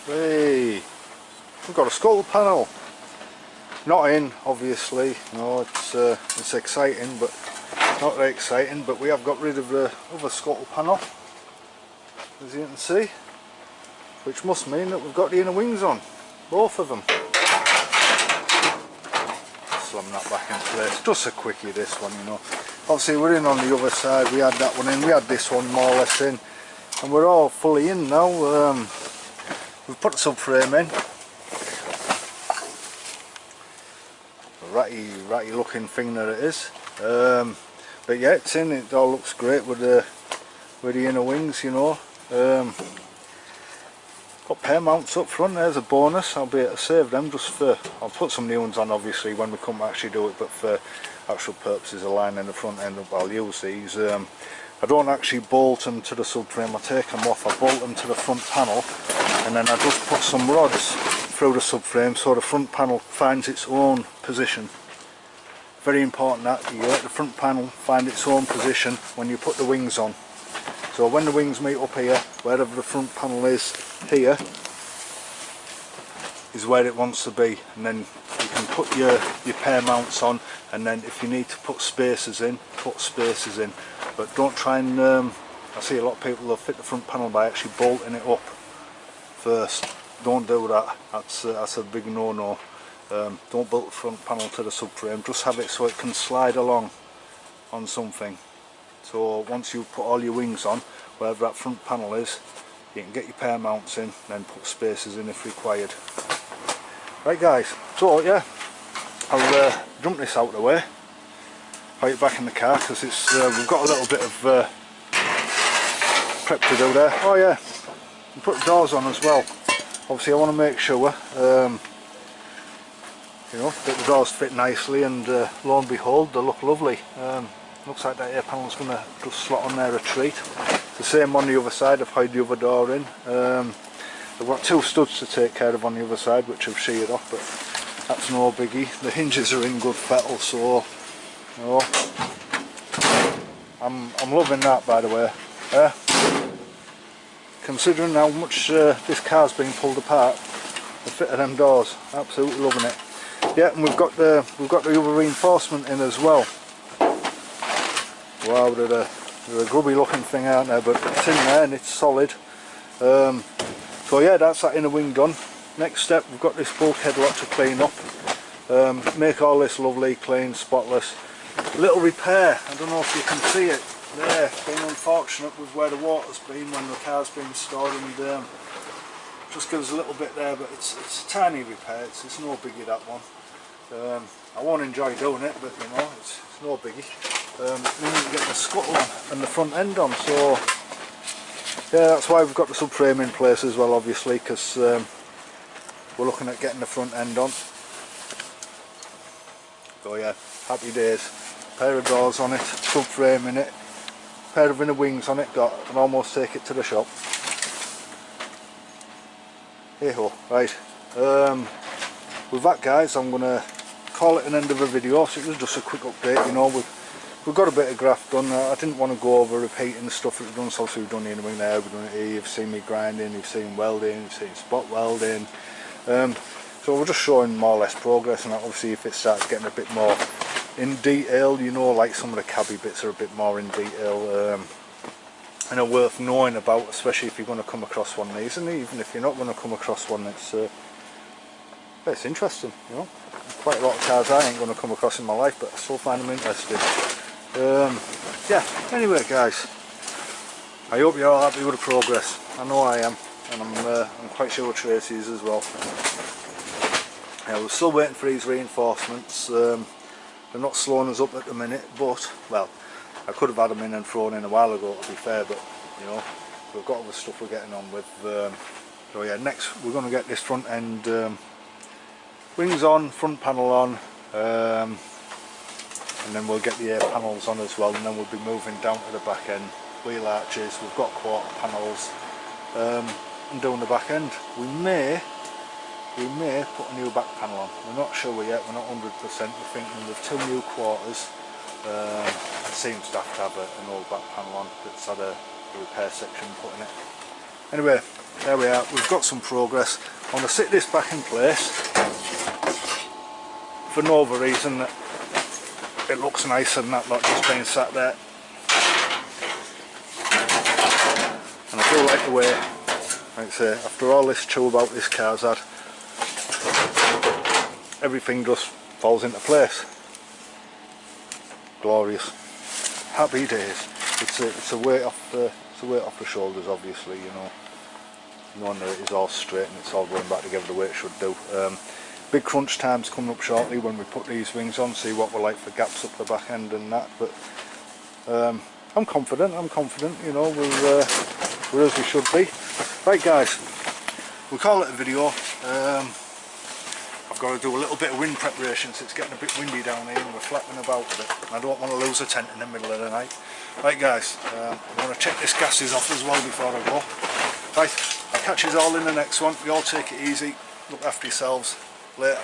Hey, we've got a Scuttle panel. Not in, obviously. No, it's exciting, but not very exciting. But we have got rid of the other Scuttle panel, as you can see, which must mean that we've got the inner wings on, both of them. Slam that back in place. Just a quickie, this one, you know. Obviously, we're in on the other side. We had that one in. We had this one more or less in, and we're all fully in now. We've put the subframe in. Ratty looking thing that it is, but yeah, it's in. It all looks great with the inner wings, you know. Got pair mounts up front. There's a bonus. I'll be able to save them just for, I'll put some new ones on obviously when we come to actually do it, but for actual purposes of lining the front end up, I'll use these. I don't actually bolt them to the subframe. I take them off, I bolt them to the front panel, and then I just put some rods through the subframe so the front panel finds its own position. Very important that you let the front panel find its own position when you put the wings on. So when the wings meet up here, wherever the front panel is here is where it wants to be, and then you can put your pair mounts on, and then if you need to put spacers in, put spacers in, but don't try and I see a lot of people will fit the front panel by actually bolting it up first. Don't do that. That's a big no-no. Don't bolt the front panel to the subframe. Just have it so it can slide along on something. So once you put all your wings on, wherever that front panel is, you can get your pair mounts in, then put spacers in if required. Right guys, so yeah, I'll dump this out of the way, put it back in the car, because it's we've got a little bit of prep to do there. Oh yeah, and put the doors on as well. Obviously I want to make sure you know, that the doors fit nicely, and lo and behold, they look lovely. Looks like that air panel's going to just slot on there a treat. The same on the other side. I've hied the other door in. I've got two studs to take care of on the other side, which I've sheared off, but that's no biggie. The hinges are in good fettle, so you know, I'm loving that, by the way. Considering how much this car's been pulled apart, the fit of them doors, absolutely loving it. Yeah, and we've got the other reinforcement in as well. Wow, they're a grubby looking thing, aren't they? But it's in there and it's solid. So yeah, that's that inner wing done. Next step, we've got this bulkhead lot to clean up. Make all this lovely, clean, spotless. Little repair, I don't know if you can see it there. Been unfortunate with where the water's been when the car's been stored, and just gives a little bit there, but it's a tiny repair. It's no biggie, that one. I won't enjoy doing it, but you know, it's no biggie. Then you get the scuttle on and the front end on, so yeah, that's why we've got the subframe in place as well, obviously, because we're looking at getting the front end on. So yeah, happy days. Pair of doors on it, subframe in it, pair of inner wings on it. I can almost take it to the shop. Hey ho, right. With that guys, I'm going to call it an end of the video. So it was just a quick update, you know. We've got a bit of graft done. I didn't want to go over repeating the stuff that we've done. So we've done the inner wing there, we've done it here, you've seen me grinding, you've seen welding, you've seen spot welding. So we're just showing more or less progress, and obviously if it starts getting a bit more in detail, you know, like some of the cabby bits are a bit more in detail, and are worth knowing about, especially if you're going to come across one of these, and even if you're not going to come across one, it's interesting, you know. Quite a lot of cars I ain't going to come across in my life, but I still find them interesting. Yeah, anyway guys, I hope you're all happy with the progress. I know I am, and I'm quite sure Tracy is as well. Yeah, we're still waiting for these reinforcements. They're not slowing us up at the minute, but, well, I could have had them in and thrown in a while ago, to be fair, but, you know, we've got other stuff we're getting on with. So yeah, next we're going to get this front end wings on, front panel on, and then we'll get the air panels on as well, and then we'll be moving down to the back end. Wheel arches, we've got quarter panels, and doing the back end. We may put a new back panel on. We're not sure yet, we're not 100%. We're thinking with two new quarters, it seems to have an old back panel on that's had a repair section put in it. Anyway, there we are, we've got some progress. I'm going to sit this back in place for no other reason that it looks nicer than that lot just being sat there. And I do like the way, like I say, after all this chew about this car's had, everything just falls into place. Glorious. Happy days. It's a weight off the shoulders, obviously, you know. Knowing that it is all straight and it's all going back together the way it should do. Big crunch time's coming up shortly when we put these wings on, see what we're like for gaps up the back end and that, but I'm confident, you know, we're as we should be. Right guys, we'll call it a video. I've got to do a little bit of wind preparation since it's getting a bit windy down here and we're flapping about with it. I don't want to lose a tent in the middle of the night. Right guys, I'm going to check this gases off as well before I go. Right, I'll catch you all in the next one. You all take it easy, look after yourselves. Later.